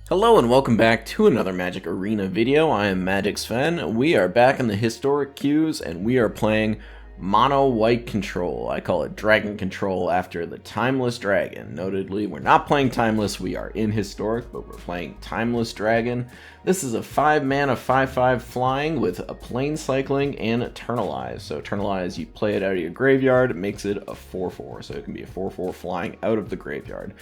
Hello and welcome back to another Magic Arena video. I am Magic Sven. We are back in the historic queues and we are playing Mono White Control. I call it Dragon Control after the Timeless Dragon. Notedly, we're not playing Timeless, we are in Historic, but we're playing Timeless Dragon. This is a 5-mana 5/5 flying with a Plane Cycling and Eternalize. So Eternalize, you play it out of your graveyard, it makes it a 4/4, so it can be a 4/4 flying out of the graveyard.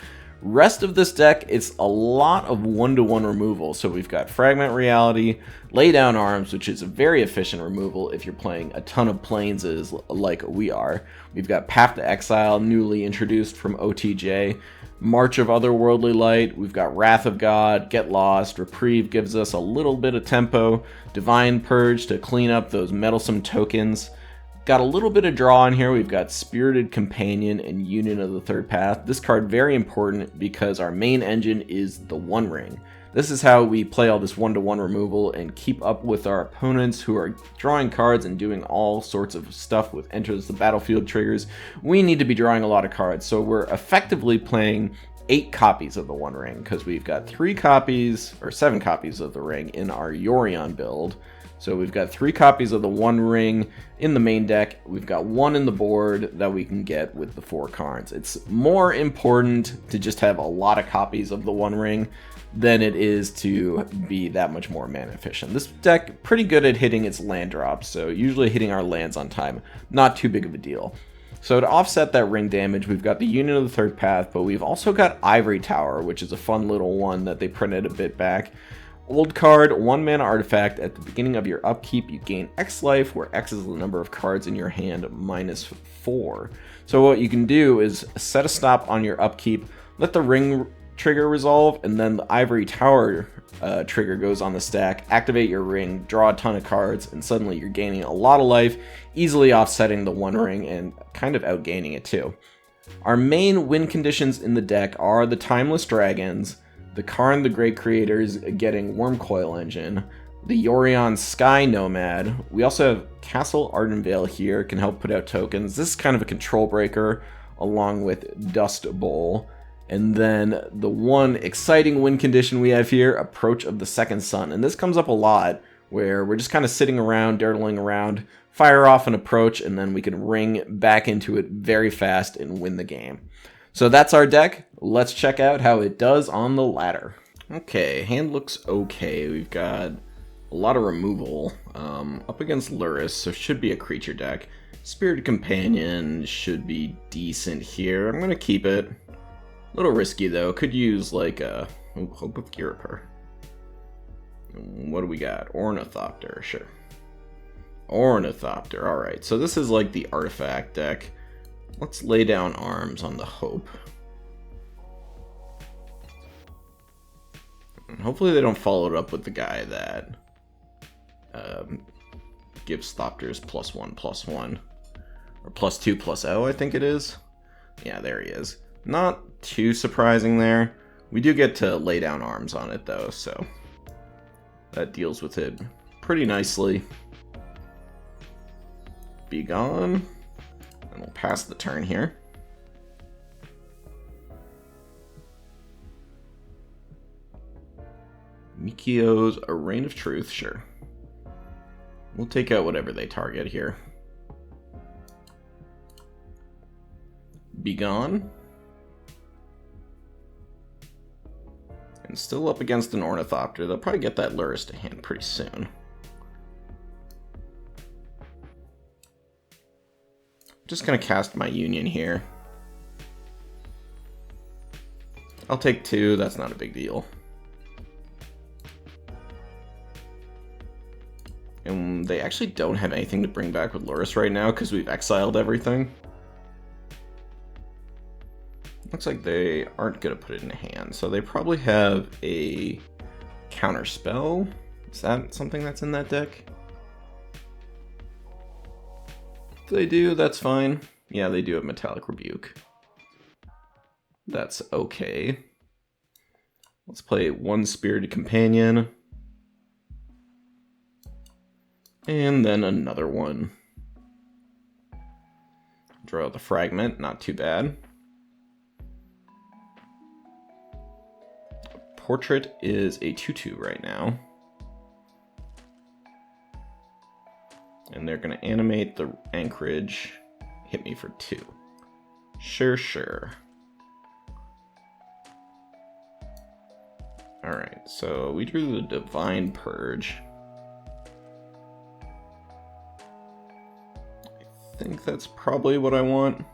Rest of this deck, it's a lot of one-to-one removal. So we've got Fragment Reality, Lay Down Arms, which is a very efficient removal if you're playing a ton of Planeses like we are. We've got Path to Exile, newly introduced from OTJ. March of Otherworldly Light, we've got Wrath of God, Get Lost, Reprieve gives us a little bit of tempo, Divine Purge to clean up those meddlesome tokens. Got a little bit of draw in here. We've got Spirited Companion and Union of the Third Path. This card very important because our main engine is the One Ring. This is how we play all this one-to-one removal and keep up with our opponents who are drawing cards and doing all sorts of stuff with Enters the Battlefield triggers. We need to be drawing a lot of cards, so we're effectively playing 8 copies of the One Ring because we've got 3 copies or 7 copies of the ring in our Yorion build. So we've got 3 copies of the One Ring in the main deck. We've got 1 in the board that we can get with the 4 cards. It's more important to just have a lot of copies of the One Ring than it is to be that much more mana efficient. This deck pretty good at hitting its land drops, so usually hitting our lands on time, not too big of a deal. So to offset that ring damage, we've got the Union of the Third Path, but we've also got Ivory Tower, which is a fun little one that they printed a bit back. Old card, 1 mana artifact. At the beginning of your upkeep, you gain X life, where X is the number of cards in your hand minus 4. So what you can do is set a stop on your upkeep, let the ring trigger resolve, and then the Ivory Tower trigger goes on the stack, activate your ring, draw a ton of cards, and suddenly you're gaining a lot of life, easily offsetting the One Ring and kind of outgaining it too. Our main win conditions in the deck are the Timeless Dragons, the Karn the Great Creators getting Wormcoil Engine, the Yorion Sky Nomad. We also have Castle Ardenvale here, can help put out tokens. This is kind of a control breaker along with Dust Bowl. And then the one exciting win condition we have here, Approach of the Second Sun. And this comes up a lot where we're just kind of sitting around, dirtling around, fire off an approach, and then we can ring back into it very fast and win the game. So that's our deck. Let's check out how it does on the ladder. Okay, hand looks okay. We've got a lot of removal up against Luris, so should be a creature deck. Spirited Companion should be decent here. I'm going to keep it. A little risky though. Could use like a Hope of Ghirapur. What do we got? Ornithopter, sure. Ornithopter, alright. So this is like the artifact deck. Let's lay down arms on the Hope. And hopefully they don't follow it up with the guy that gives Thopters +1/+1. Or +2/+0, I think it is. Yeah, there he is. Not too surprising there. We do get to lay down arms on it though, so that deals with it pretty nicely. Be gone. And we'll pass the turn here. Mikio's A Reign of Truth, sure. We'll take out whatever they target here. Be gone. And still up against an Ornithopter. They'll probably get that Luris to hand pretty soon. Just gonna cast my Union here. I'll take 2, that's not a big deal. And they actually don't have anything to bring back with Luris right now because we've exiled everything. Looks like they aren't gonna put it in hand, so they probably have a counter spell. Is that something that's in that deck? If they do, that's fine. Yeah, they do have Metallic Rebuke. That's okay. Let's play 1 Spirited Companion. And then another one. Draw the Fragment, not too bad. Portrait is a 2/2 right now. And they're going to animate the Anchorage. Hit me for 2. Sure. Alright, so we drew the Divine Purge. I think that's probably what I want.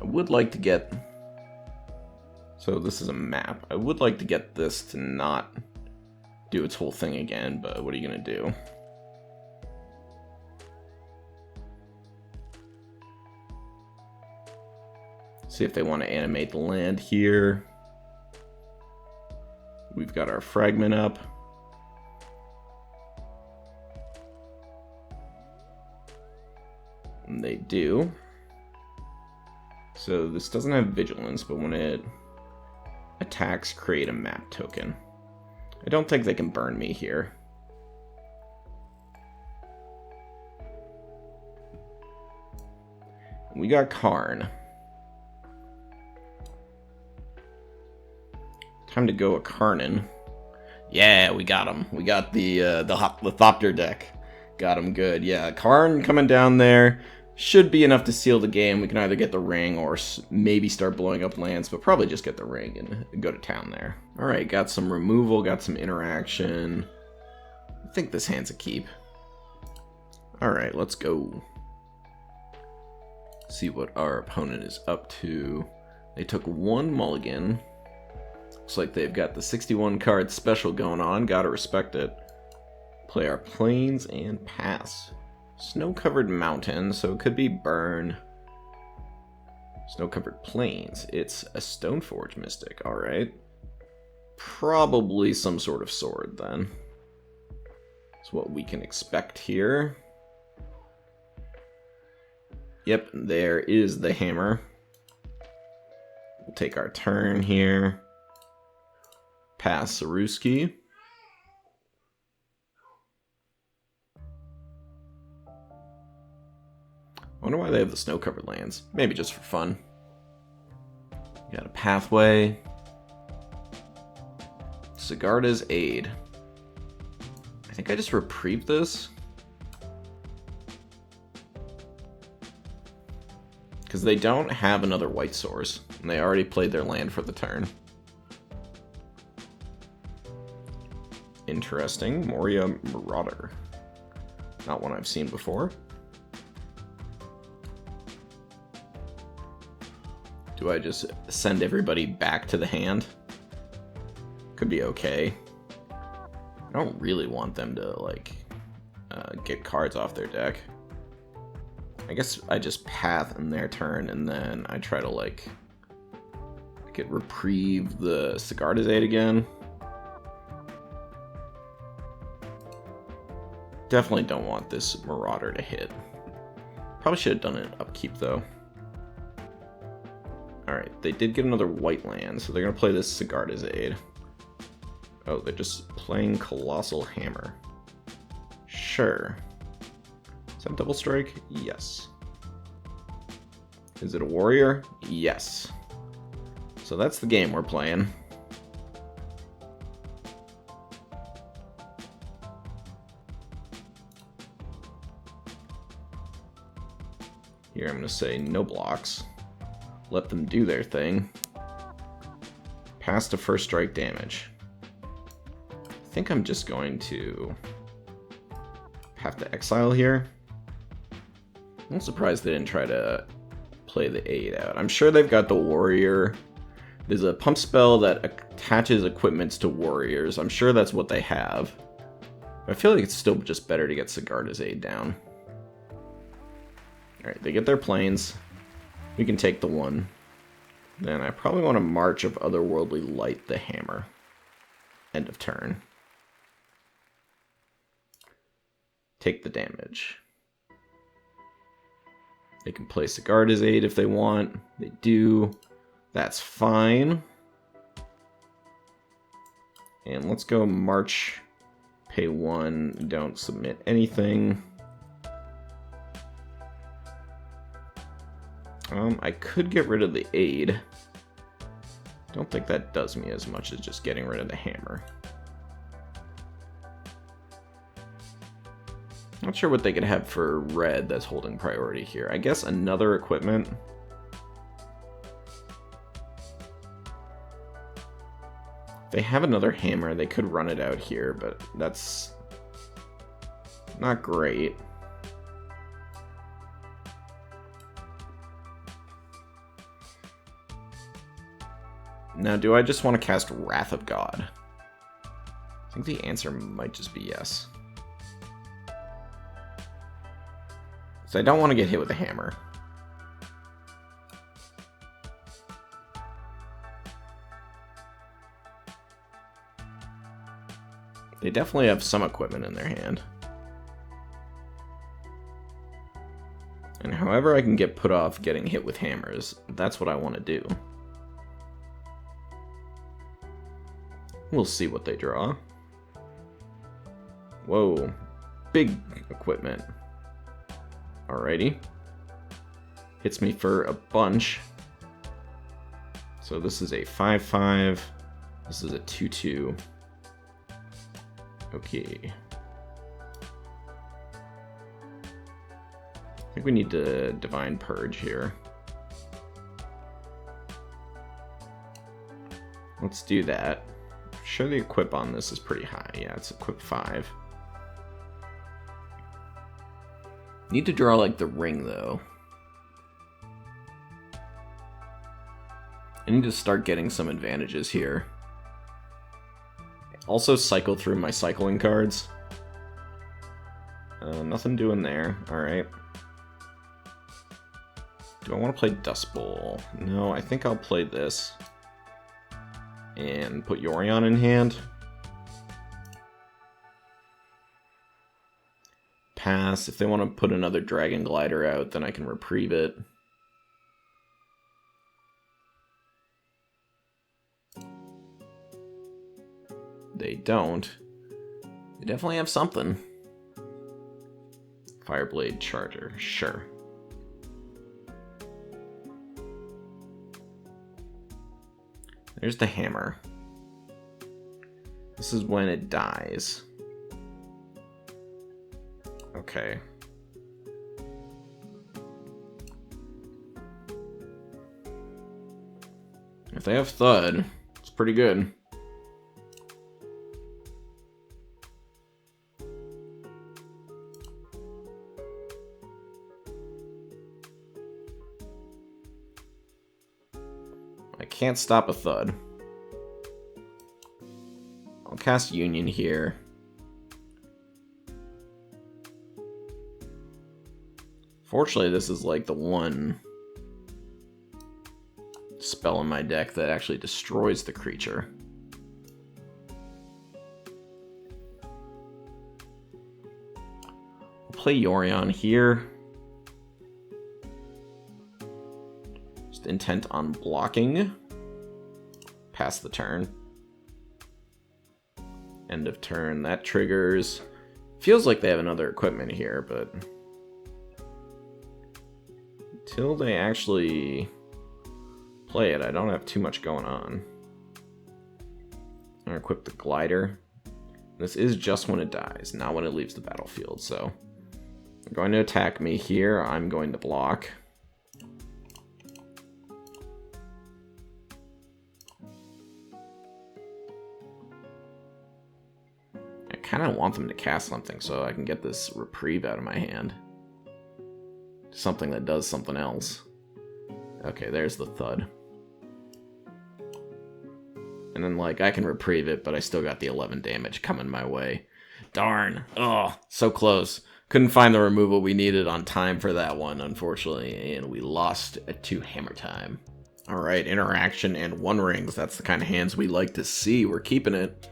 I would like to get... So this is a map. I would like to get this to not do its whole thing again, but what are you going to do? See if they want to animate the land here. We've got our fragment up. And they do. So this doesn't have vigilance, but when it attacks, create a map token. I don't think they can burn me here. We got Karn. Time to go a Karnin. Yeah, we got him. We got the Thopter deck. Got him good. Yeah, Karn coming down there should be enough to seal the game. We can either get the ring or maybe start blowing up lands, but probably just get the ring and go to town there. All right, got some removal, got some interaction. I think this hand's a keep. All right, let's go. See what our opponent is up to. They took 1 mulligan. Looks like they've got the 61 card special going on. Gotta respect it. Play our plains and pass. Snow-covered mountain, so it could be burn. Snow-covered plains. It's a Stoneforge Mystic, alright. Probably some sort of sword, then. That's what we can expect here. Yep, there is the hammer. We'll take our turn here. Pass Saruski. I wonder why they have the snow-covered lands. Maybe just for fun. Got a pathway. Sigarda's Aid. I think I just reprieved this. Because they don't have another white source. And they already played their land for the turn. Interesting. Moria Marauder. Not one I've seen before. Do I just send everybody back to the hand? Could be okay. I don't really want them to, like, get cards off their deck. I guess I just path in their turn, and then I try to, like, I could reprieve the Sigarda's Aid again. Definitely don't want this Marauder to hit. Probably should have done an upkeep, though. Alright, they did get another white land, so they're going to play this Sigarda's Aid. Oh, they're just playing Colossal Hammer. Sure. Is that double strike? Yes. Is it a warrior? Yes. So that's the game we're playing. Here I'm going to say no blocks. Let them do their thing. Pass to first strike damage. I think I'm just going to have to exile here. I'm surprised they didn't try to play the aid out. I'm sure they've got the warrior. There's a pump spell that attaches equipments to warriors. I'm sure that's what they have. I feel like it's still just better to get Sigarda's Aid down. Alright, they get their planes. We can take the 1. Then I probably want to March of Otherworldly Light the hammer. End of turn. Take the damage. They can play Sigarda's Aid if they want. They do. That's fine. And let's go March. Pay 1. Don't submit anything. I could get rid of the aid. Don't think that does me as much as just getting rid of the hammer. Not sure what they could have for red that's holding priority here. I guess another equipment. If they have another hammer, they could run it out here, but that's not great. Now, do I just want to cast Wrath of God? I think the answer might just be yes. So I don't want to get hit with a hammer. They definitely have some equipment in their hand. And however I can get put off getting hit with hammers, that's what I want to do. We'll see what they draw. Whoa, big equipment. Alrighty. Hits me for a bunch. So this is a 5/5. This is a 2/2. Okay. I think we need to Divine Purge here. Let's do that. I'm sure the equip on this is pretty high. Yeah, it's equip 5. Need to draw like the ring though. I need to start getting some advantages here. Also cycle through my cycling cards. Nothing doing there. Alright. Do I want to play Dust Bowl? No, I think I'll play this. And put Yorion in hand. Pass. If they want to put another Dragon Glider out, then I can reprieve it. They don't. They definitely have something. Fireblade Charger, sure. There's the hammer. This is when it dies. Okay. If they have Thud, it's pretty good. I can't stop a Thud. I'll cast Union here. Fortunately, this is like the one spell in my deck that actually destroys the creature. I'll play Yorion here. Just intent on blocking. Pass the turn. End of turn. That triggers. Feels like they have another equipment here, but until they actually play it, I don't have too much going on. I'm gonna equip the glider. This is just when it dies, not when it leaves the battlefield, so they're going to attack me here. I'm going to block. I kind of want them to cast something so I can get this reprieve out of my hand. Something that does something else. Okay, there's the Thud. And then, like, I can reprieve it, but I still got the 11 damage coming my way. Darn. Oh, so close. Couldn't find the removal we needed on time for that one, unfortunately, and we lost to Hammer Time. Alright, interaction and one rings. That's the kind of hands we like to see. We're keeping it.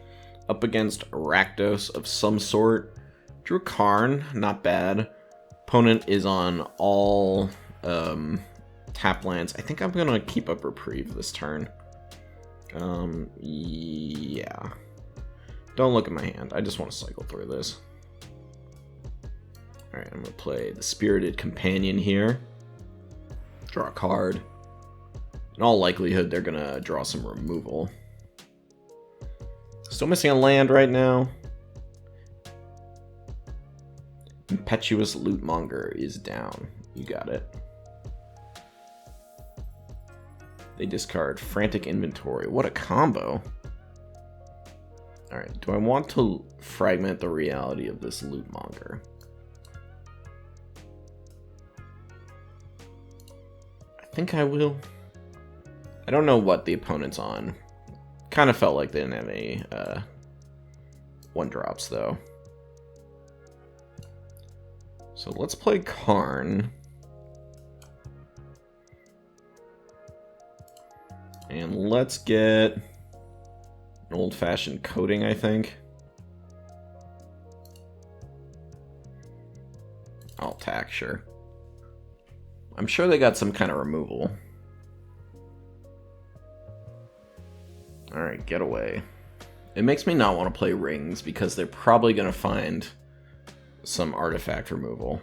Up against Rakdos of some sort. Drew Karn, not bad. Opponent is on all tap lands. I think I'm gonna keep up reprieve this turn. Yeah. Don't look at my hand. I just want to cycle through this. Alright, I'm gonna play the Spirited Companion here. Draw a card. In all likelihood, they're gonna draw some removal. Still missing a land right now. Impetuous Lootmonger is down. You got it. They discard Frantic Inventory. What a combo. Alright, do I want to fragment the reality of this Lootmonger? I think I will. I don't know what the opponent's on. Kind of felt like they didn't have any one drops though. So let's play Karn. And let's get an old-fashioned coating, I think. I'll attack, sure. I'm sure they got some kind of removal. Alright, get away. It makes me not want to play rings because they're probably going to find some artifact removal.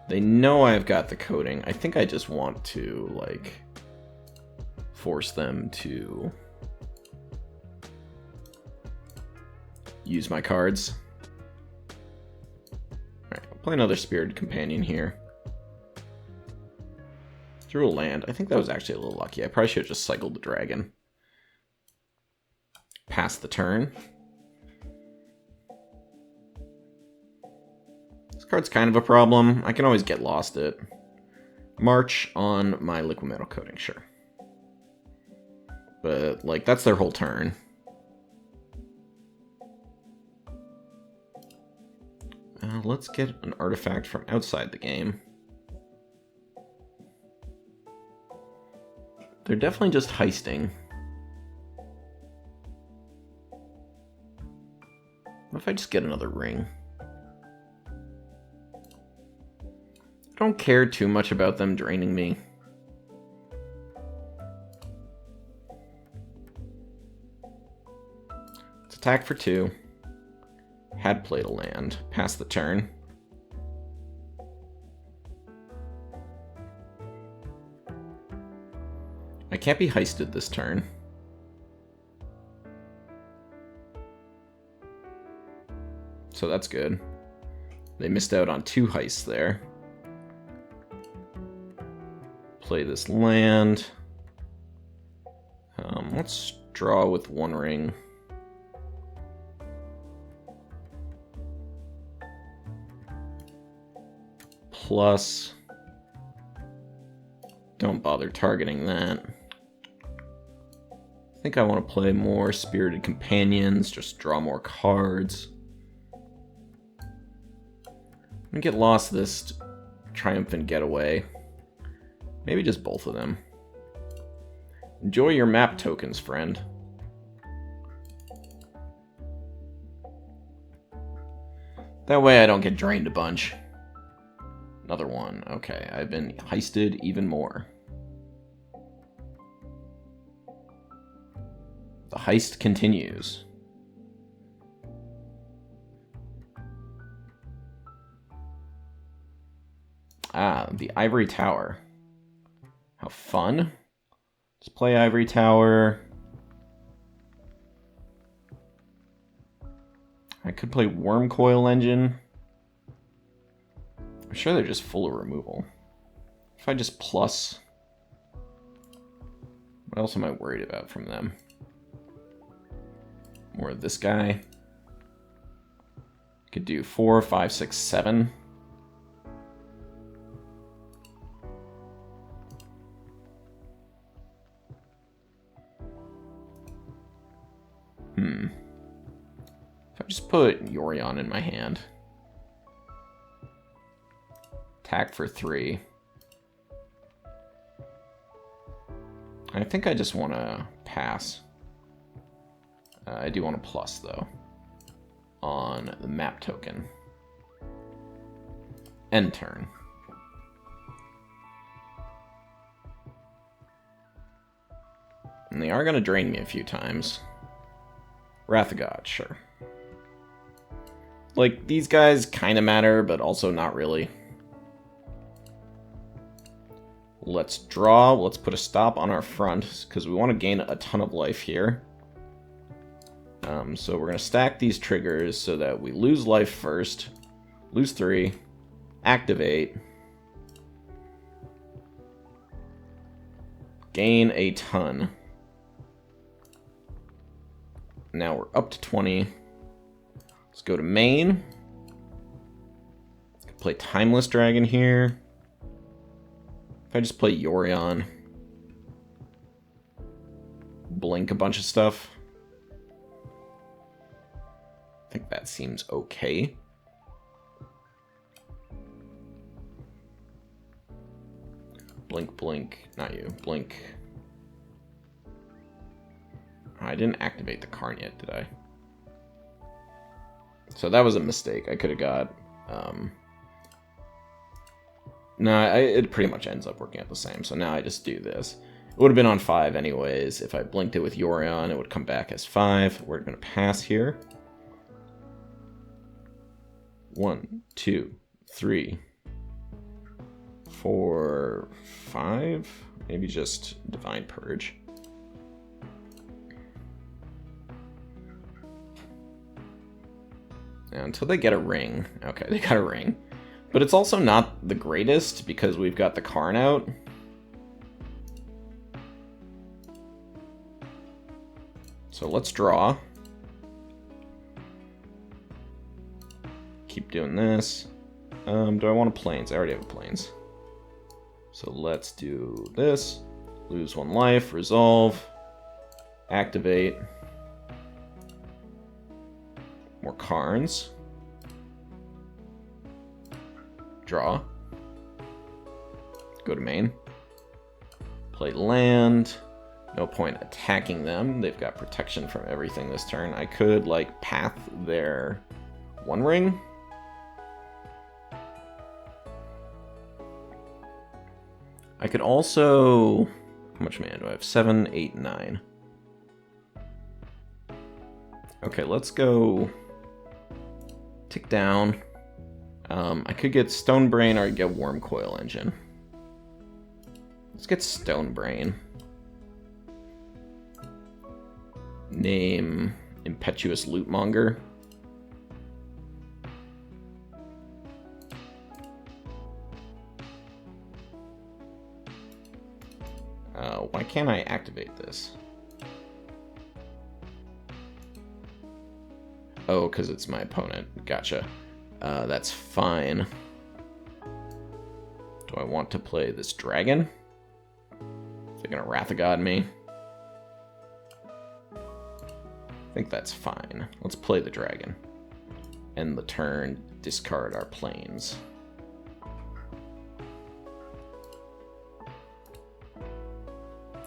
They know I've got the coating. I think I just want to, like, force them to use my cards. Alright, I'll play another Spirited Companion here. Drew a land. I think that was actually a little lucky. I probably should have just cycled the dragon. Pass the turn. This card's kind of a problem. I can always get lost it. March on my Liquid Metal Coating, sure. But, like, that's their whole turn. Let's get an artifact from outside the game. They're definitely just heisting. What if I just get another ring? I don't care too much about them draining me. Let's attack for 2. Had played a land. Pass the turn. I can't be heisted this turn. So that's good. They missed out on 2 heists there. Play this land. Let's draw with 1 ring. Plus, don't bother targeting that. I think I want to play more Spirited Companions, just draw more cards. I'm gonna get lost this Triumphant Getaway. Maybe just both of them. Enjoy your map tokens, friend. That way I don't get drained a bunch. Another one. Okay, I've been heisted even more. The heist continues. Ah, the Ivory Tower. How fun. Let's play Ivory Tower. I could play Worm Coil Engine. I'm sure they're just full of removal. If I just plus... What else am I worried about from them? More of this guy. Could do 4, 5, 6, 7. If I just put Yorion in my hand. Attack for 3. I think I just want to pass. I do want to plus, though, on the map token. End turn. And they are going to drain me a few times. Wrath of God, sure. Like, these guys kind of matter, but also not really. Let's draw. Let's put a stop on our front, because we want to gain a ton of life here. So we're going to stack these triggers so that we lose life first. Lose 3. Activate. Gain a ton. Now we're up to 20. Let's go to main. Play Timeless Dragon here. If I just play Yorion. Blink a bunch of stuff. I think that seems okay. Blink, blink. Not you. Blink. I didn't activate the Karn yet, did I? So that was a mistake. I could have got... No, it pretty much ends up working out the same. So now I just do this. It would have been on 5 anyways. If I blinked it with Yorion, it would come back as 5. We're going to pass here. 1, 2, 3, 4, 5. Maybe just Divine Purge. Now, until they get a ring. Okay, they got a ring. But it's also not the greatest because we've got the Karn out. So let's draw. Keep doing this. Do I want a plains? I already have a plains. So let's do this. Lose 1 life, resolve, activate. More Karns. Draw. Go to main. Play land. No point attacking them. They've got protection from everything this turn. I could, like, path their 1 ring. I could also... How much mana do I have? 7, 8, 9. Okay, let's go... Tick down. I could get Stone Brain or I'd get Worm Coil Engine. Let's get Stone Brain. Name Impetuous Lootmonger. Why can't I activate this? Oh, because it's my opponent. Gotcha. That's fine. Do I want to play this dragon? They're gonna Wrath of God me. I think that's fine. Let's play the dragon. End the turn, discard our plains.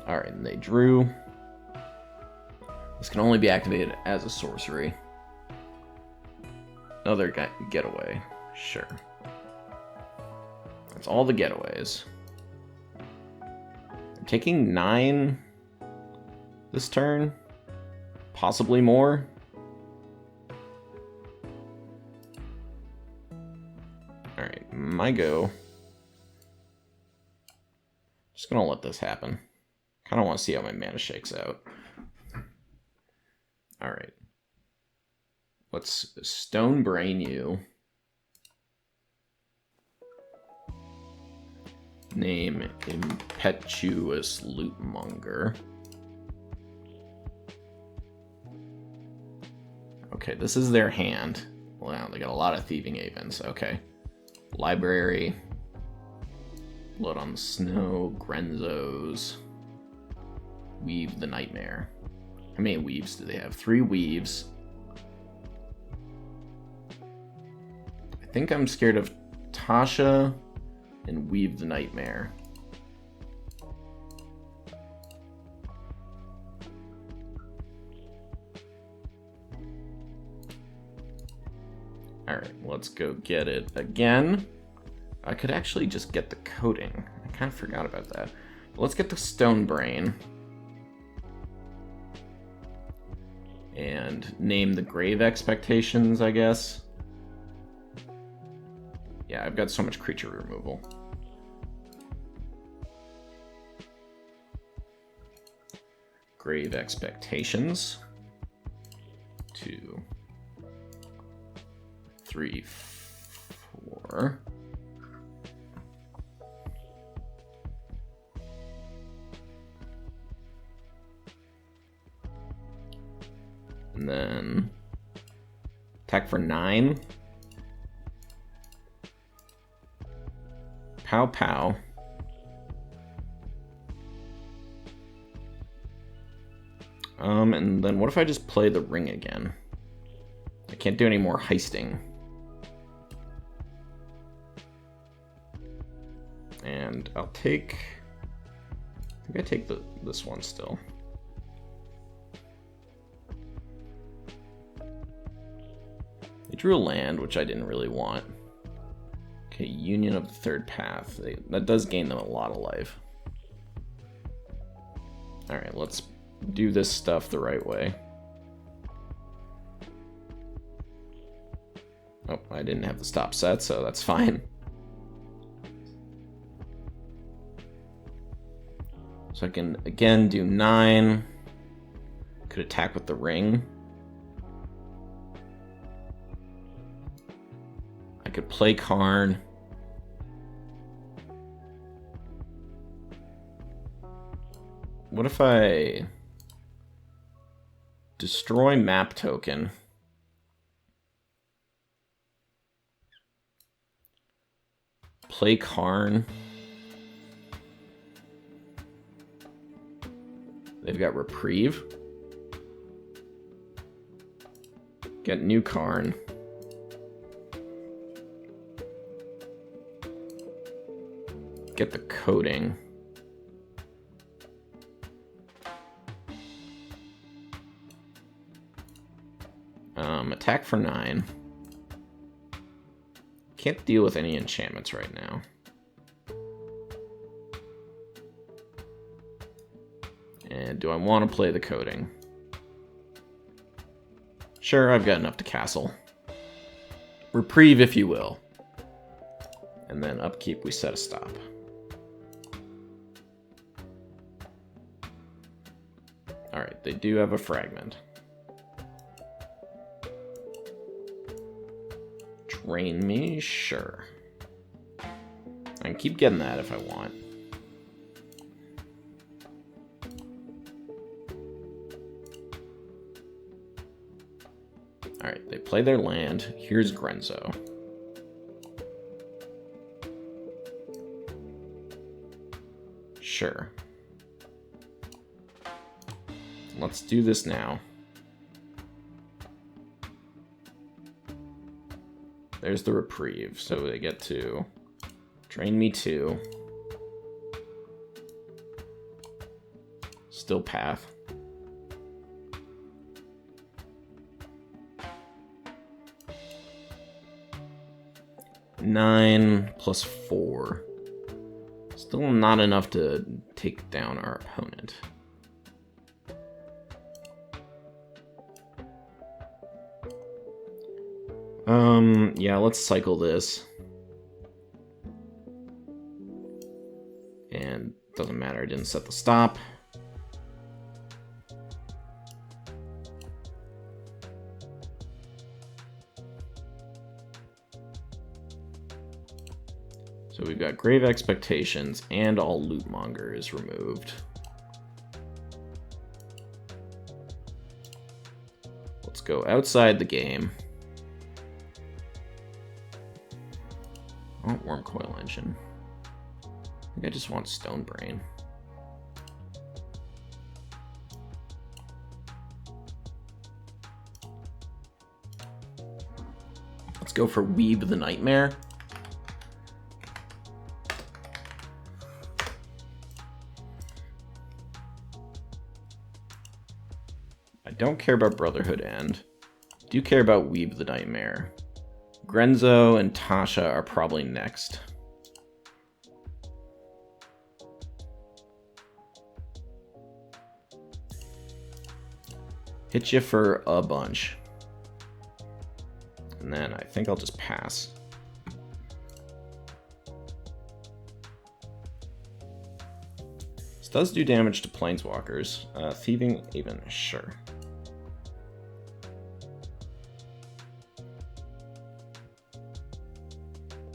Alright, and they drew. This can only be activated as a sorcery. Another getaway. Sure. That's all the getaways. I'm taking 9 this turn. Possibly more. Alright, my go. Just gonna let this happen. Kind of want to see how my mana shakes out. Alright. Let's Stone Brain you. Name Impetuous Lootmonger. Okay, this is their hand. Wow, they got a lot of Thieving Avens. Okay. Library. Blood on the Snow. Grenzos. Weave the Nightmare. How many weaves do they have? 3 weaves. I think I'm scared of Tasha and Weave the Nightmare. Alright, let's go get it again. I could actually just get the coding. I kind of forgot about that. But let's get the Stone Brain. And name the Grave Expectations, I guess. Yeah, I've got so much creature removal. Grave Expectations. 2, 3, 4. And then attack for 9. Pow pow. And then what if I just play the ring again? I can't do any more heisting. And I'll take... I think I take this one still. They drew a land, which I didn't really want. Okay, Union of the Third Path. That does gain them a lot of life. Alright, let's do this stuff the right way. Oh, I didn't have the stop set, so that's fine. So I can, again, do 9. Could attack with the ring. I could play Karn. What if I destroy map token? Play Karn. They've got Reprieve. Get new Karn. Get the coding. Attack for 9. Can't deal with any enchantments right now. And do I want to play the coding? Sure, I've got enough to castle. Reprieve, if you will. And then upkeep, we set a stop. Alright, they do have a fragment. Drain me? Sure. I can keep getting that if I want. Alright, they play their land. Here's Grenzo. Sure. Let's do this now. There's the Reprieve, so they get to drain me 2. Still path. Nine plus 4. Still not enough to take down our opponent. Yeah, let's cycle this. And doesn't matter, I didn't set the stop. So we've got Grave Expectations and all Lootmonger is removed. Let's go outside the game. Oh, Worm Coil Engine. I think I just want Stone Brain. Let's go for Weeb the Nightmare. I don't care about Brotherhood End. Do care about Weeb the Nightmare. Grenzo and Tasha are probably next. Hit you for a bunch. And then I think I'll just pass. does do damage to planeswalkers. Thieving Haven, sure.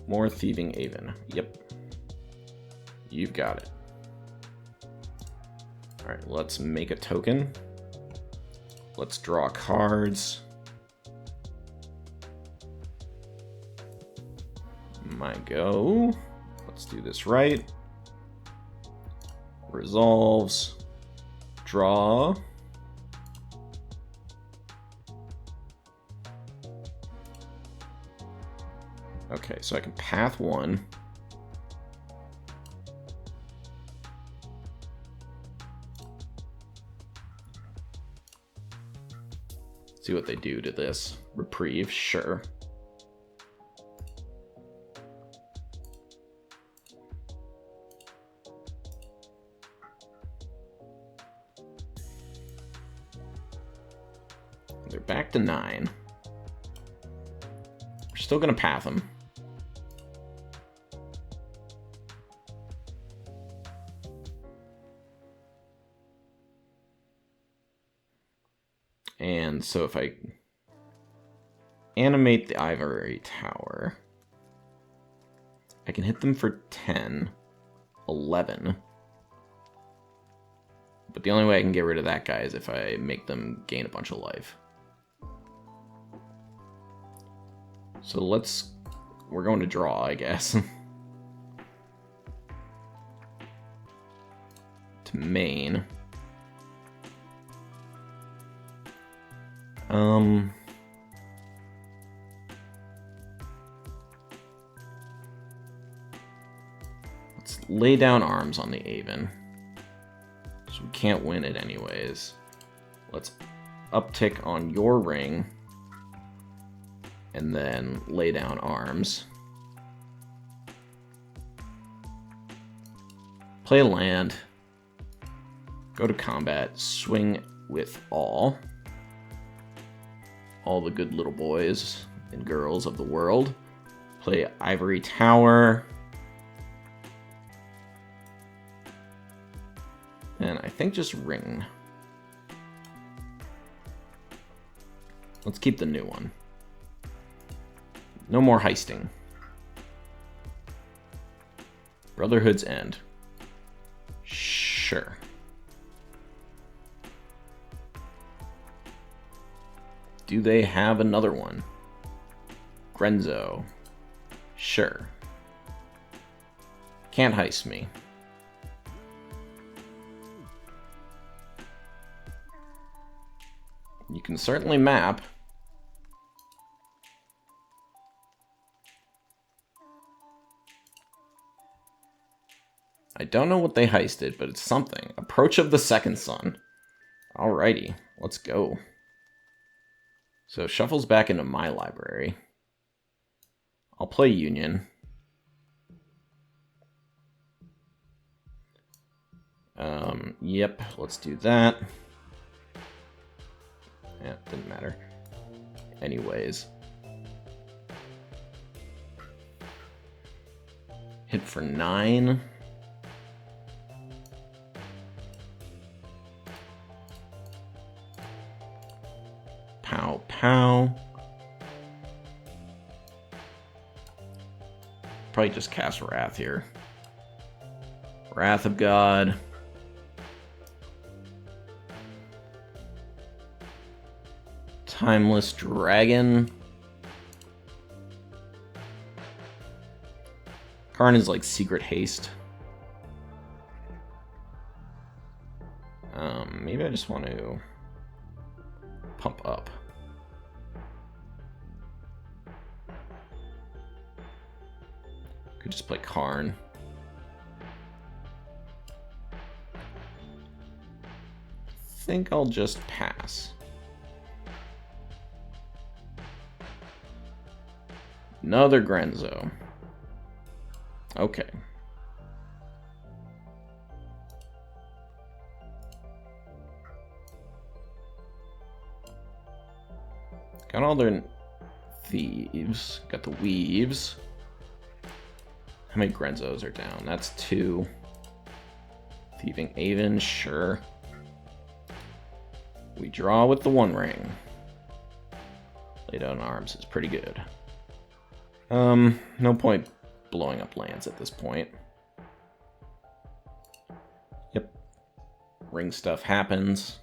More Thieving Haven. Yep. You've got it. Alright, let's make a token. Let's draw cards. My go. Let's do this right. Resolves. Draw. Okay, so I can path one. See what they do to this. Reprieve, sure. They're back to 9. We're still gonna path them. And so if I animate the Ivory Tower, I can hit them for 10, 11. But the only way I can get rid of that guy is if I make them gain a bunch of life. So we're going to draw, I guess. To main. Let's lay down arms on the Haven. So we can't win it anyways. Let's uptick on your ring. And then lay down arms. Play land. Go to combat. Swing with all the good little boys and girls of the world. Play Ivory Tower. And I think just ring. Let's keep the new one. No more heisting. Brotherhood's End. Sure. Do they have another one? Grenzo. Sure. Can't heist me. You can certainly map. I don't know what they heisted, but it's something. Approach of the Second Sun. Alrighty, let's go. So shuffles back into my library. I'll play Union. Yep, let's do that. Yeah, didn't matter. Anyways. Hit for 9. Pow, pow. Probably just cast Wrath here. Wrath of God. Timeless Dragon. Karn is like Secret Haste. Maybe I just want to pump up. Could just play Karn. Think I'll just pass. Another Grenzo. Okay. Got all their thieves. Got the weaves. How many Grenzos are down? That's 2. Thieving Aven, sure. We draw with the One Ring. Lay down arms is pretty good. No point blowing up lands at this point. Yep. Ring stuff happens.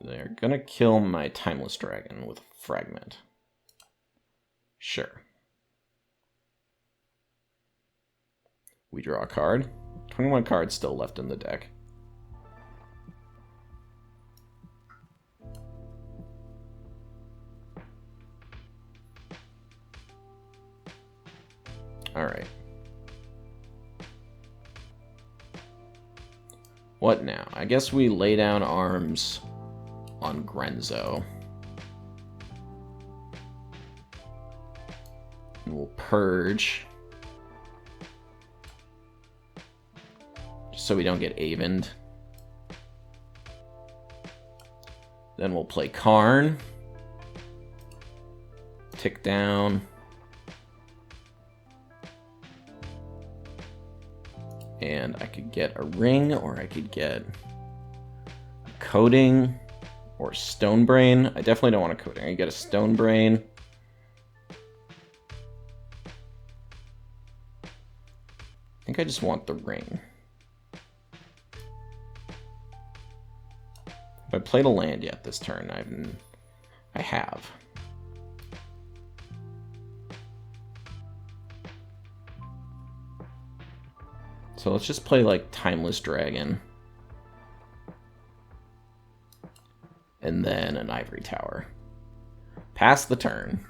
They're gonna kill my Timeless Dragon with Fragment. Sure. We draw a card. 21 cards still left in the deck. Alright. What now? I guess we lay down arms on Grenzo. And we'll purge. Just so we don't get Avened. Then we'll play Karn. Tick down. And I could get a ring, or I could get a Coding, or Stonebrain. I definitely don't want a Coding. I get a Stonebrain. I think I just want the ring. Have I played a land yet this turn? I have. So let's just play like Timeless Dragon. And then an Ivory Tower. Pass the turn.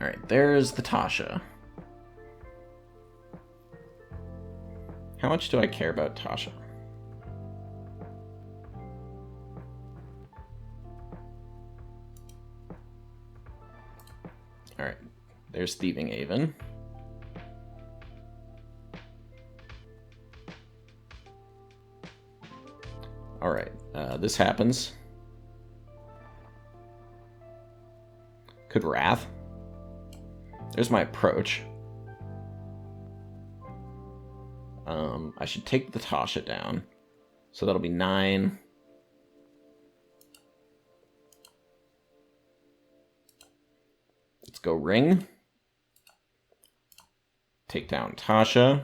Alright, there's the Tasha. How much do I care about Tasha? Alright, there's Thieving Aven. Alright, this happens. Could Wrath. There's my approach. I should take the Tasha down. So that'll be 9. Let's go ring. Take down Tasha.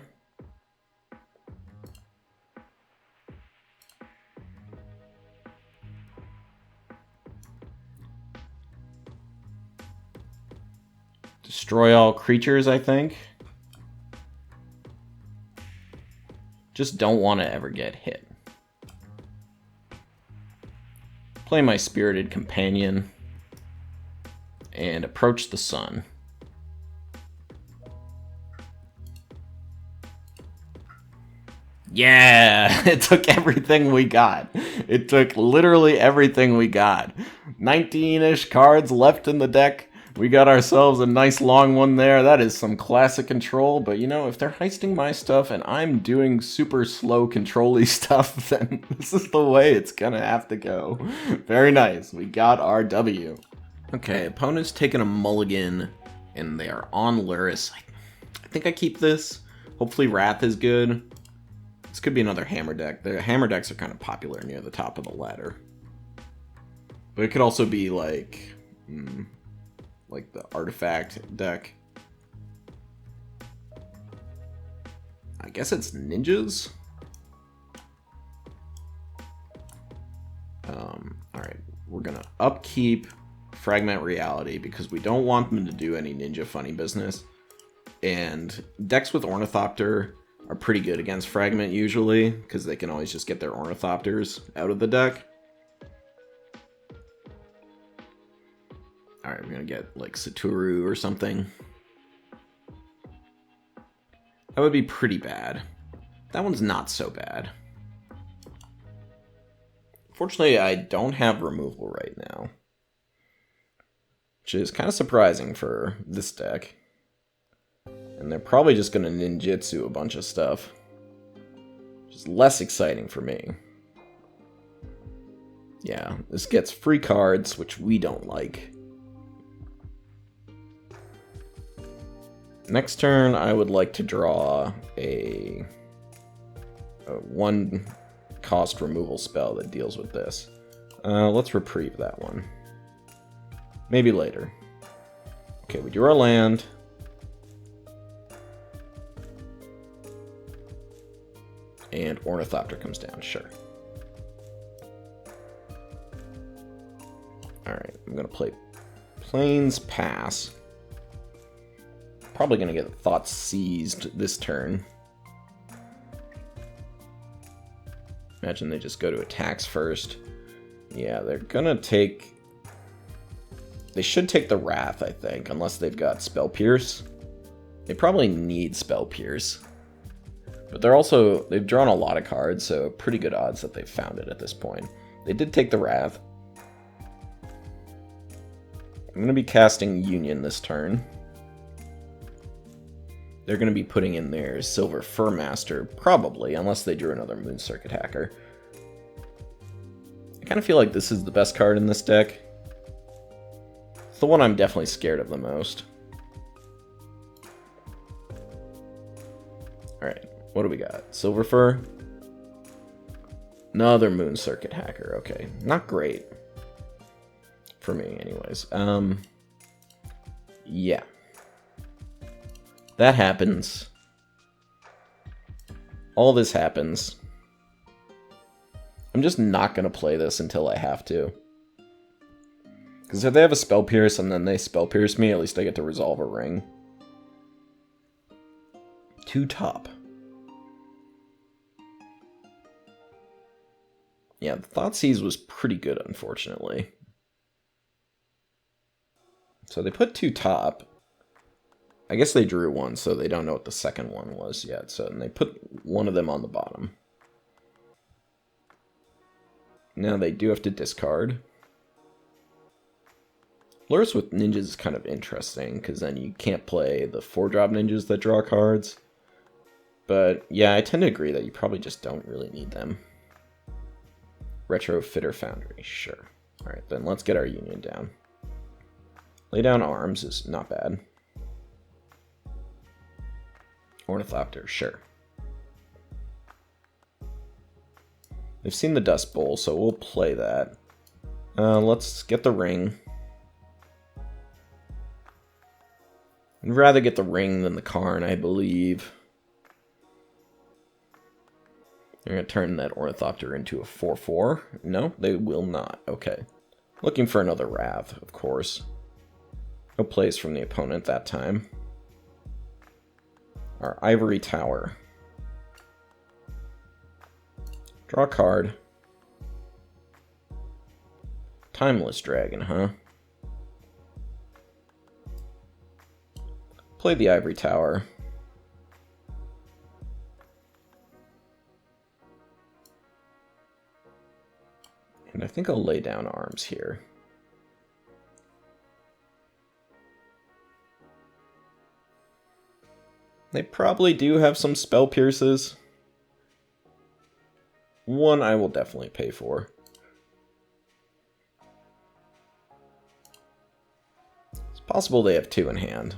Destroy all creatures, I think. Just don't want to ever get hit. Play my Spirited Companion. And approach the sun. Yeah! It took everything we got. It took literally everything we got. 19-ish cards left in the deck. We got ourselves a nice long one there. That is some classic control, but you know, if they're heisting my stuff and I'm doing super slow control-y stuff, then this is the way it's gonna have to go. Very nice. We got our W. Okay, opponent's taking a mulligan, and they are on Luris. I think I keep this. Hopefully Wrath is good. This could be another hammer deck. The hammer decks are kind of popular near the top of the ladder. But it could also be like the artifact deck. I guess it's ninjas? Alright, we're gonna upkeep Fragment Reality because we don't want them to do any ninja funny business. And decks with Ornithopter are pretty good against Fragment usually, because they can always just get their Ornithopters out of the deck. Alright, we're gonna get like Satoru or something. That would be pretty bad. That one's not so bad. Fortunately, I don't have removal right now, which is kind of surprising for this deck. And they're probably just gonna ninjutsu a bunch of stuff, which is less exciting for me. Yeah, this gets free cards, which we don't like. Next turn, I would like to draw a 1 cost removal spell that deals with this. Let's reprieve that one. Maybe later. Okay, we draw a land. And Ornithopter comes down, sure. Alright, I'm going to play Plains Pass. Probably going to get Thought Seized this turn. Imagine they just go to attacks first. Yeah, they're going to take... They should take the Wrath, I think, unless they've got Spell Pierce. They probably need Spell Pierce. But they've drawn a lot of cards, so pretty good odds that they've found it at this point. They did take the Wrath. I'm going to be casting Union this turn. They're going to be putting in their Silver Fur Master, probably, unless they drew another Moon Circuit Hacker. I kind of feel like this is the best card in this deck. It's the one I'm definitely scared of the most. Alright, what do we got? Silver Fur? Another Moon Circuit Hacker, okay. Not great. For me, anyways. Yeah. That happens. All this happens. I'm just not going to play this until I have to. Because if they have a Spell Pierce and then they Spell Pierce me, at least I get to resolve a ring. 2 top. Yeah, the Thoughtseize was pretty good, unfortunately. So they put 2 top. I guess they drew 1, so they don't know what the second one was yet. So and they put one of them on the bottom. Now they do have to discard. Lures with ninjas is kind of interesting, because then you can't play the 4-drop ninjas that draw cards. But yeah, I tend to agree that you probably just don't really need them. Retrofitter Foundry, sure. Alright, then let's get our Union down. Lay down arms is not bad. Ornithopter, sure. They've seen the Dust Bowl, so we'll play that. Let's get the ring. I'd rather get the ring than the Karn, I believe. They're going to turn that Ornithopter into a 4/4. No, they will not. Okay. Looking for another Wrath, of course. No plays from the opponent that time. Our Ivory Tower. Draw a card. Timeless Dragon, huh? Play the Ivory Tower. And I think I'll lay down arms here. They probably do have some Spell Pierces. One I will definitely pay for. It's possible they have 2 in hand.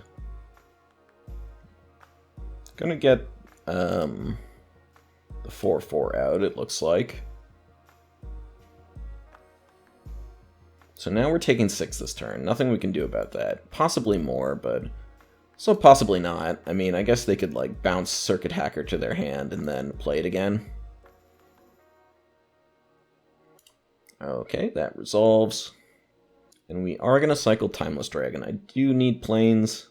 Gonna get the 4/4 out, it looks like. So now we're taking 6 this turn. Nothing we can do about that. Possibly more, but so possibly not. I mean, I guess they could like bounce Circuit Hacker to their hand and then play it again. Okay, that resolves. And we are going to cycle Timeless Dragon. I do need planes.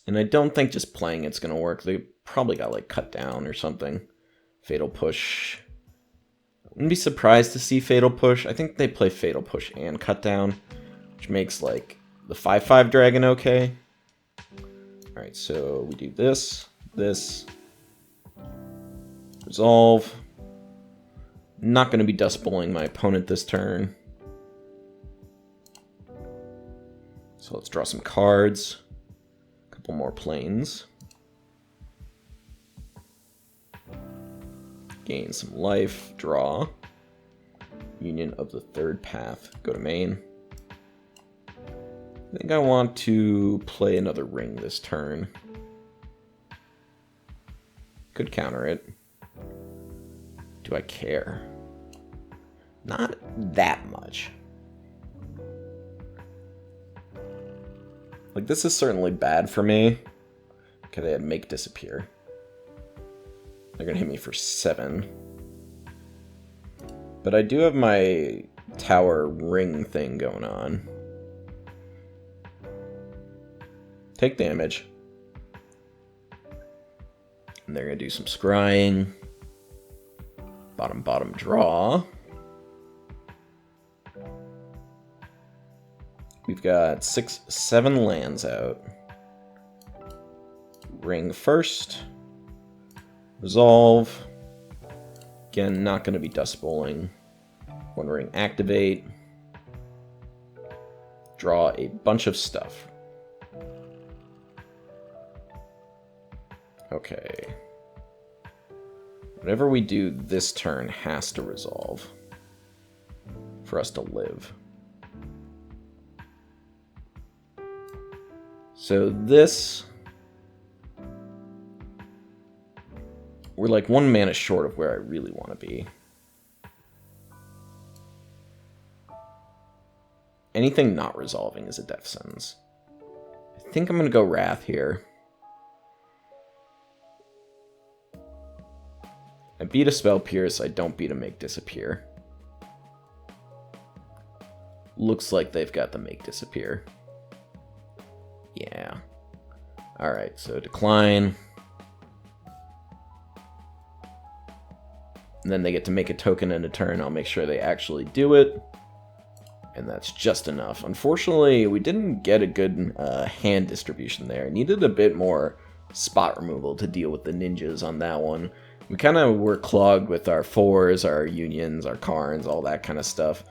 And I don't think just playing it's going to work. They probably got like cut down or something. Fatal Push. I wouldn't be surprised to see Fatal Push. I think they play Fatal Push and cut down, which makes like the 5/5 dragon okay. Alright, so we do this, this. Resolve. Not going to be Dust Bowling my opponent this turn. So let's draw some cards. A couple more planes. Gain some life. Draw. Union of the 3rd path. Go to main. I think I want to play another ring this turn. Could counter it. Do I care? Not that much. Like, this is certainly bad for me. Okay, they had make disappear. They're gonna hit me for 7. But I do have my tower ring thing going on. Take damage. And they're gonna do some scrying. Bottom, bottom, draw. We've got 6, 7 lands out. Ring first. Resolve. Again, not going to be Dust Bowling. One ring activate. Draw a bunch of stuff. Okay. Whatever we do this turn has to resolve for us to live. So this... we're like 1 mana short of where I really want to be. Anything not resolving is a death sentence. I think I'm going to go Wrath here. I beat a Spell Pierce, I don't beat a Make Disappear. Looks like they've got the Make Disappear. Yeah. Alright, so decline. And then they get to make a token in a turn. I'll make sure they actually do it. And that's just enough. Unfortunately, we didn't get a good hand distribution there. Needed a bit more spot removal to deal with the ninjas on that one. We kind of were clogged with our 4s, our unions, our Karns, all that kind of stuff.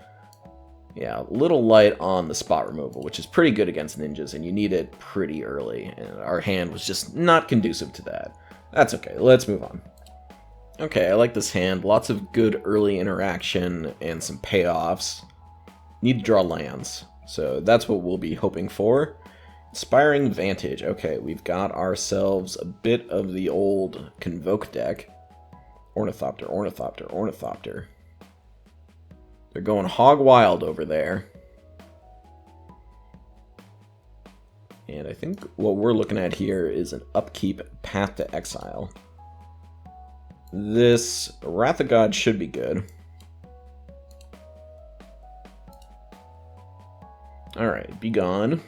Yeah, a little light on the spot removal, which is pretty good against ninjas, and you need it pretty early. And our hand was just not conducive to that. That's okay, let's move on. Okay, I like this hand. Lots of good early interaction and some payoffs. Need to draw lands, so that's what we'll be hoping for. Inspiring Vantage. Okay, we've got ourselves a bit of the old Convoke deck. Ornithopter, Ornithopter, Ornithopter. They're going hog wild over there. And I think what we're looking at here is an upkeep Path to Exile. This Wrath of God should be good. Alright, be gone.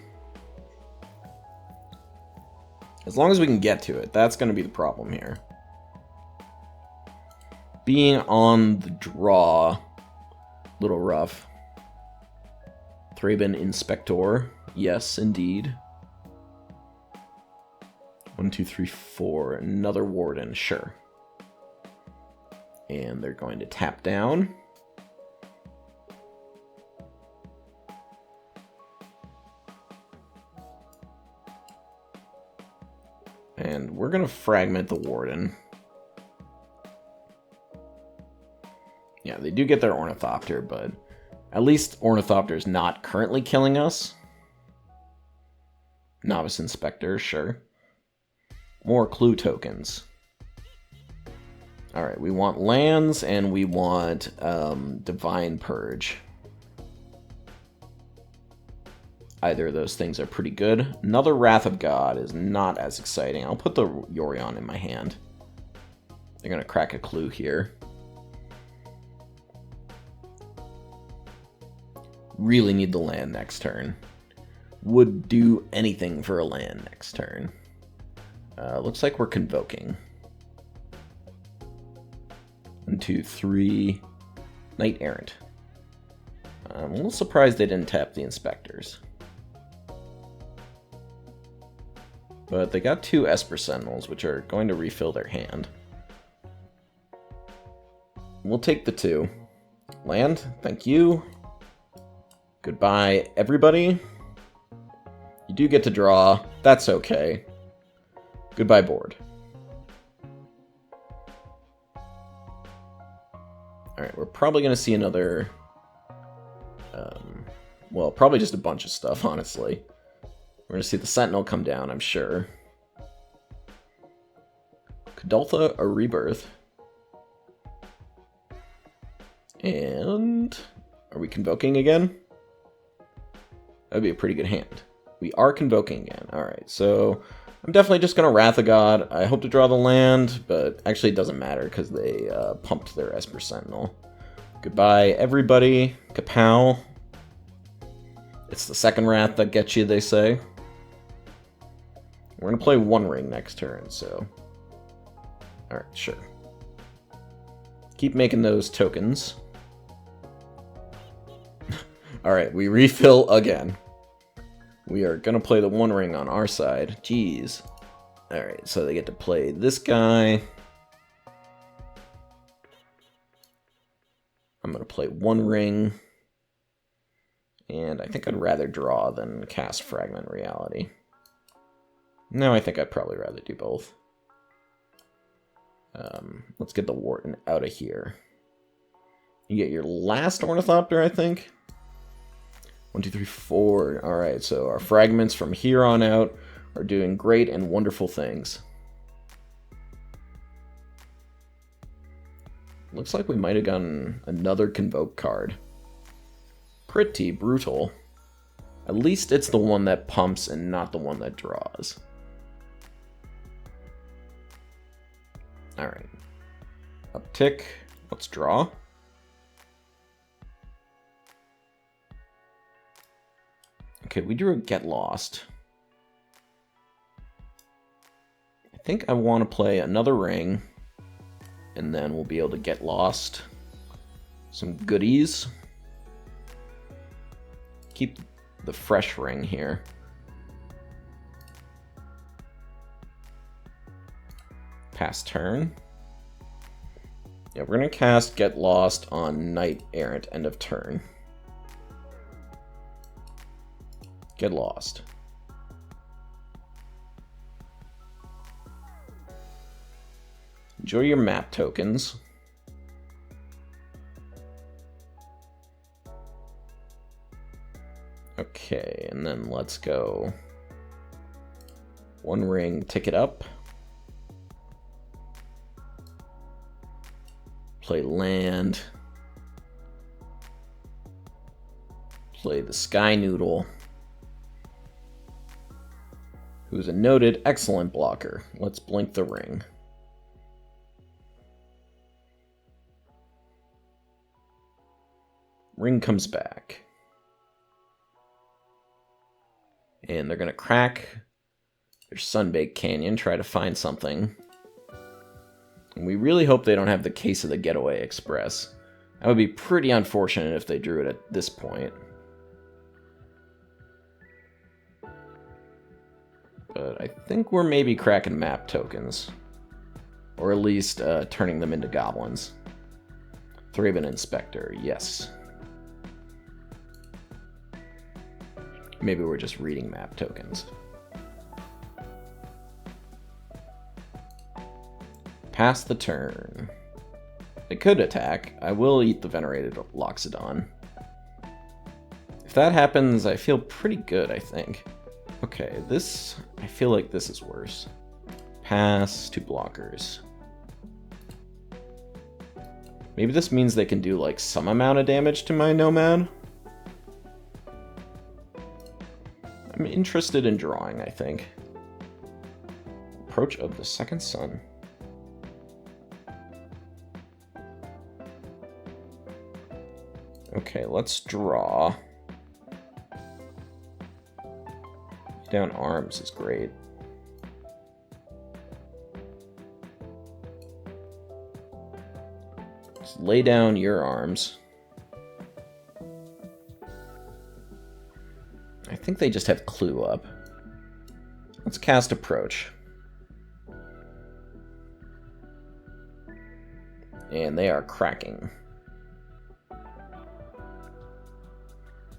As long as we can get to it, that's going to be the problem here. Being on the draw, little rough. Thraben Inspector, yes, indeed. 1, 2, 3, 4. Another Warden, sure. And they're going to tap down. And we're going to fragment the Warden. Yeah, they do get their Ornithopter, but at least Ornithopter's not currently killing us. Novice Inspector, sure. More clue tokens. Alright, we want lands and we want Divine Purge. Either of those things are pretty good. Another Wrath of God is not as exciting. I'll put the Yorion in my hand. They're going to crack a clue here. Really need the land next turn. Would do anything for a land next turn. Looks like we're convoking. 1, 2, 3. Knight Errant. I'm a little surprised they didn't tap the Inspectors. But they got 2 Esper Sentinels, which are going to refill their hand. We'll take the 2. Land, thank you. Goodbye, everybody. You do get to draw. That's okay. Goodbye, board. Alright, we're probably going to see another... well, probably just a bunch of stuff, honestly. We're going to see the Sentinel come down, I'm sure. Kadoltha, a Rebirth. And are we convoking again? That'd be a pretty good hand. We are convoking again. Alright, so I'm definitely just going to Wrath of God. I hope to draw the land, but actually it doesn't matter because they pumped their Esper Sentinel. Goodbye, everybody. Kapow. It's the second Wrath that gets you, they say. We're going to play One Ring next turn, so... Alright, sure. Keep making those tokens. Alright, we refill again. We are going to play the One Ring on our side. Jeez. Alright, so they get to play this guy. I'm going to play One Ring. And I think I'd rather draw than cast Fragment Reality. No, I think I'd probably rather do both. Let's get the Wharton out of here. You get your last Ornithopter, I think. 1, 2, 3, 4. Alright, so our fragments from here on out are doing great and wonderful things. Looks like we might have gotten another Convoke card. Pretty brutal. At least it's the one that pumps and not the one that draws. Alright. Uptick. Let's draw. Okay, we drew a Get Lost. I think I want to play another ring, and then we'll be able to get lost. Some goodies. Keep the fresh ring here. Pass turn. Yeah, we're going to cast Get Lost on Knight Errant, end of turn. Get Lost. Enjoy your map tokens. Okay, and then let's go One Ring, tick it up. Play land. Play the Sky Noodle, who's a noted excellent blocker. Let's blink the ring. Ring comes back. And they're going to crack their Sunbaked Canyon, try to find something. And we really hope they don't have the Case of the Getaway Express. That would be pretty unfortunate if they drew it at this point. But I think we're maybe cracking map tokens. Or at least turning them into goblins. Thraben Inspector, yes. Maybe we're just reading map tokens. Pass the turn. They could attack. I will eat the Venerated Loxodon. If that happens, I feel pretty good, I think. Okay, this... I feel like this is worse. Pass, 2 blockers. Maybe this means they can do, like, some amount of damage to my Nomad. I'm interested in drawing, I think. Approach of the Second Sun. Okay, let's draw. Down arms is great. Just lay down your arms. I think they just have Clue up. Let's cast Approach. And they are cracking.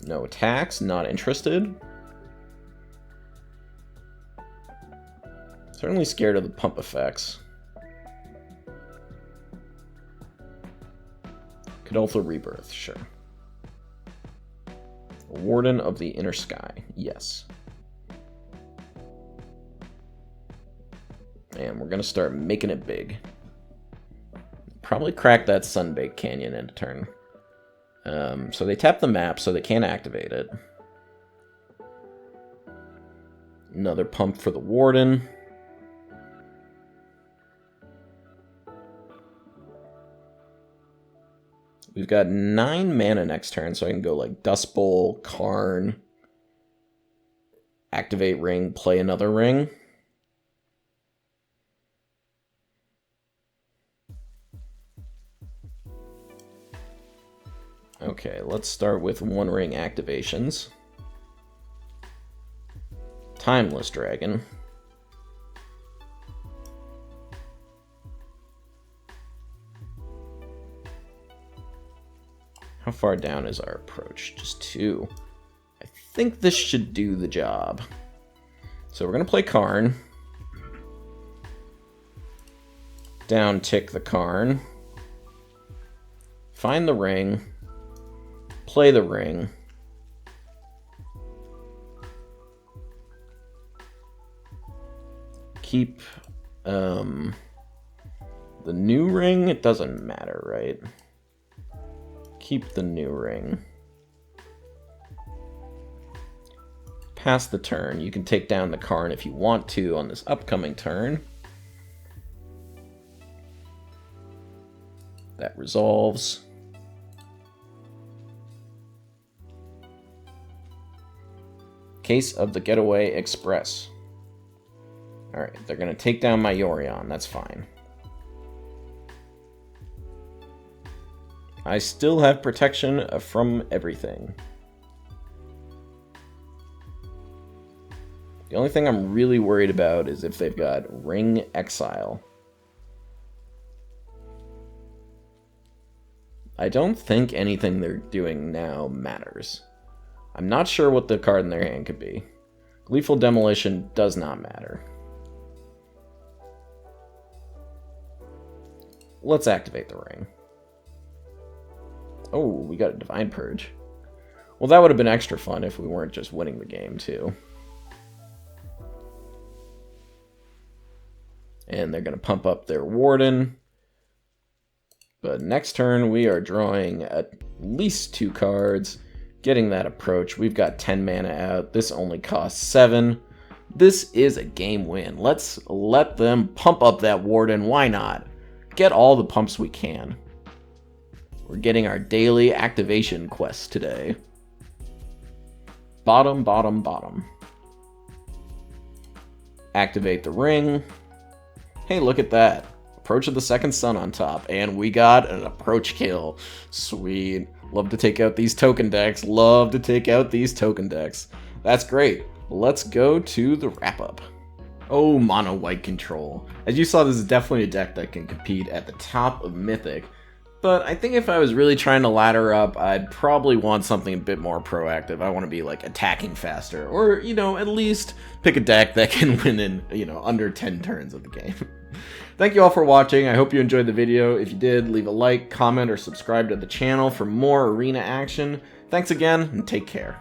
No attacks, not interested. Certainly scared of the pump effects. Kadoltha Rebirth, sure. Warden of the Inner Sky, yes. And we're going to start making it big. Probably crack that Sunbaked Canyon into turn. So they tap the map, so they can't activate it. Another pump for the Warden. We've got 9 mana next turn, so I can go like Dust Bowl, Karn, activate Ring, play another Ring. Okay, let's start with 1 ring activations. Timeless Dragon. How far down is our approach? Just 2. I think this should do the job. So we're going to play Karn. Down tick the Karn. Find the ring. Play the ring. Keep the new ring. It doesn't matter, right? Keep the new ring. Pass the turn. You can take down the Karn if you want to on this upcoming turn. That resolves. Case of the Getaway Express. Alright, they're going to take down my Yorion. That's fine. I still have protection from everything. The only thing I'm really worried about is if they've got Ring Exile. I don't think anything they're doing now matters. I'm not sure what the card in their hand could be. Gleeful Demolition does not matter. Let's activate the ring. Oh, we got a Divine Purge. Well, that would have been extra fun if we weren't just winning the game, too. And they're going to pump up their Warden. But next turn, we are drawing at least 2 cards. Getting that approach. We've got 10 mana out. This only costs 7. This is a game win. Let's let them pump up that Warden. Why not? Get all the pumps we can. We're getting our daily activation quest today. Bottom, bottom, bottom. Activate the ring. Hey, look at that. Approach of the Second Sun on top. And we got an approach kill. Sweet. Love to take out these token decks. Love to take out these token decks. That's great. Let's go to the wrap-up. Oh, mono white control. As you saw, this is definitely a deck that can compete at the top of Mythic. But I think if I was really trying to ladder up, I'd probably want something a bit more proactive. I want to be like attacking faster. Or, you know, at least pick a deck that can win in, you know, under 10 turns of the game. Thank you all for watching. I hope you enjoyed the video. If you did, leave a like, comment, or subscribe to the channel for more arena action. Thanks again, and take care.